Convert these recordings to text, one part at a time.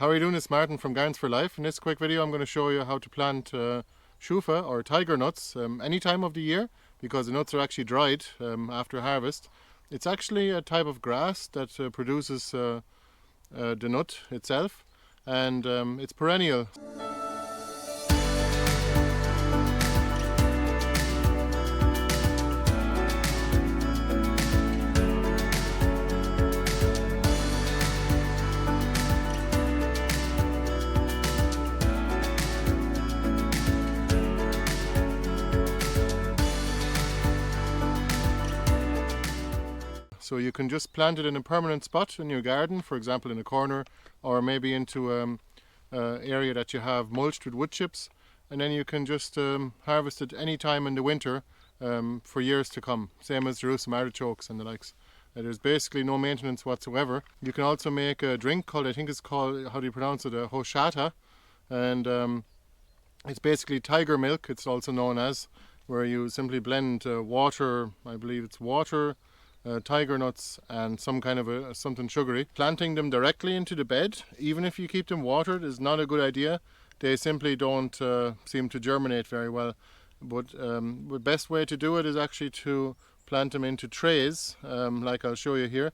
How are you doing? It's Martin from Gardens for Life. In this quick video I'm going to show you how to plant Chufa or tiger nuts any time of the year, because the nuts are actually dried after harvest. It's actually a type of grass that produces the nut itself, and it's perennial. So you can just plant it in a permanent spot in your garden, for example in a corner, or maybe into an area that you have mulched with wood chips, and then you can just harvest it any time in the winter for years to come, same as Jerusalem artichokes and the likes. There's basically no maintenance whatsoever. You can also make a drink called, I think it's called, how do you pronounce it, a hoshata, and it's basically tiger milk, it's also known as, where you simply blend water, I believe it's water, tiger nuts and some kind of something sugary. Planting them directly into the bed, even if you keep them watered, is not a good idea. They simply don't seem to germinate very well. But the best way to do it is actually to plant them into trays, like I'll show you here.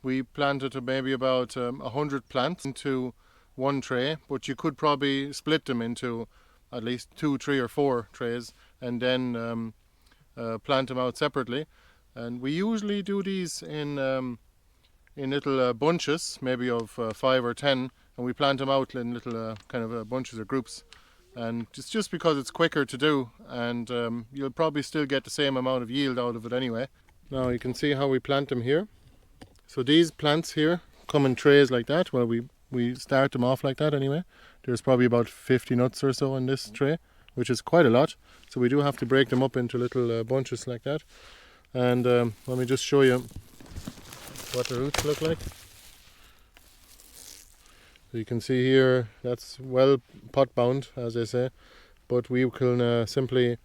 We planted maybe about 100 plants into one tray, but you could probably split them into at least 2, 3 or 4 trays and then plant them out separately. And we usually do these in little bunches, maybe of 5 or 10, and we plant them out in little kind of bunches or groups. And it's just because it's quicker to do, and you'll probably still get the same amount of yield out of it anyway. Now you can see how we plant them here. So these plants here come in trays like that. Well, we start them off like that anyway. There's probably about 50 nuts or so in this tray, which is quite a lot. So we do have to break them up into little bunches like that. And let me just show you what the roots look like. So you can see here that's well pot bound, as they say, but we can simply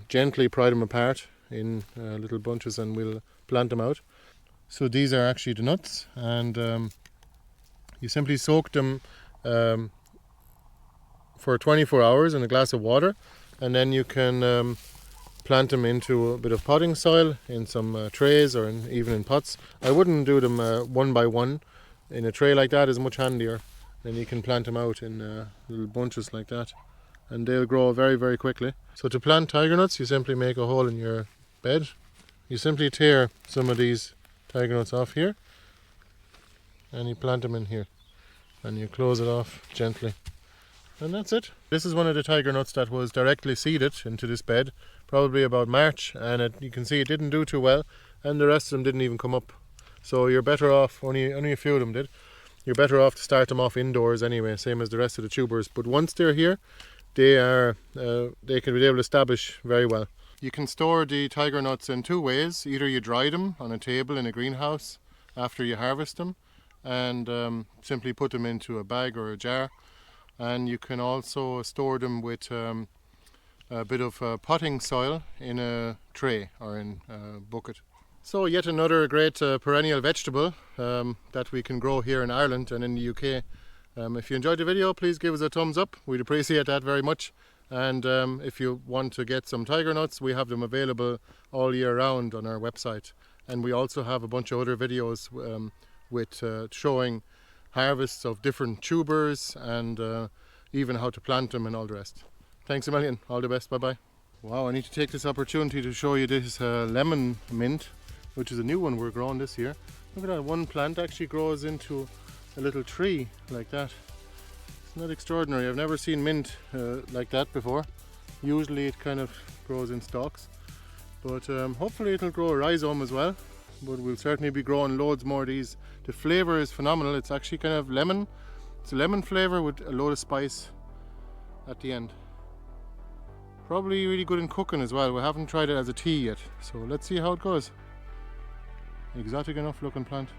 gently pry them apart in little bunches and we'll plant them out. So these are actually the nuts, and you simply soak them for 24 hours in a glass of water, and then you can plant them into a bit of potting soil in some trays or even in pots. I wouldn't do them one by one. In a tray like that is much handier. Then you can plant them out in little bunches like that, and they'll grow very, very quickly. So to plant tiger nuts, you simply make a hole in your bed. You simply tear some of these tiger nuts off here and you plant them in here, and you close it off gently. And that's it. This is one of the tiger nuts that was directly seeded into this bed, probably about March, and you can see it didn't do too well, and the rest of them didn't even come up. So you're better off, only a few of them did. You're better off to start them off indoors anyway, same as the rest of the tubers. But once they're here, they can be able to establish very well. You can store the tiger nuts in 2 ways. Either you dry them on a table in a greenhouse after you harvest them, and simply put them into a bag or a jar. And you can also store them with a bit of potting soil in a tray or in a bucket. So yet another great perennial vegetable that we can grow here in Ireland and in the UK. If you enjoyed the video, please give us a thumbs up. We'd appreciate that very much. And if you want to get some tiger nuts, we have them available all year round on our website. And we also have a bunch of other videos with showing harvests of different tubers and even how to plant them and all the rest. Thanks a million. All the best. Bye bye. Wow, I need to take this opportunity to show you this lemon mint, which is a new one we're growing this year. Look at that, one plant actually grows into a little tree like that. Isn't that extraordinary? I've never seen mint like that before. Usually it kind of grows in stalks, but hopefully it'll grow a rhizome as well. But we'll certainly be growing loads more of these. The flavour is phenomenal. It's actually kind of lemon. It's a lemon flavour with a load of spice at the end. Probably really good in cooking as well. We haven't tried it as a tea yet, so let's see how it goes. Exotic enough looking plant.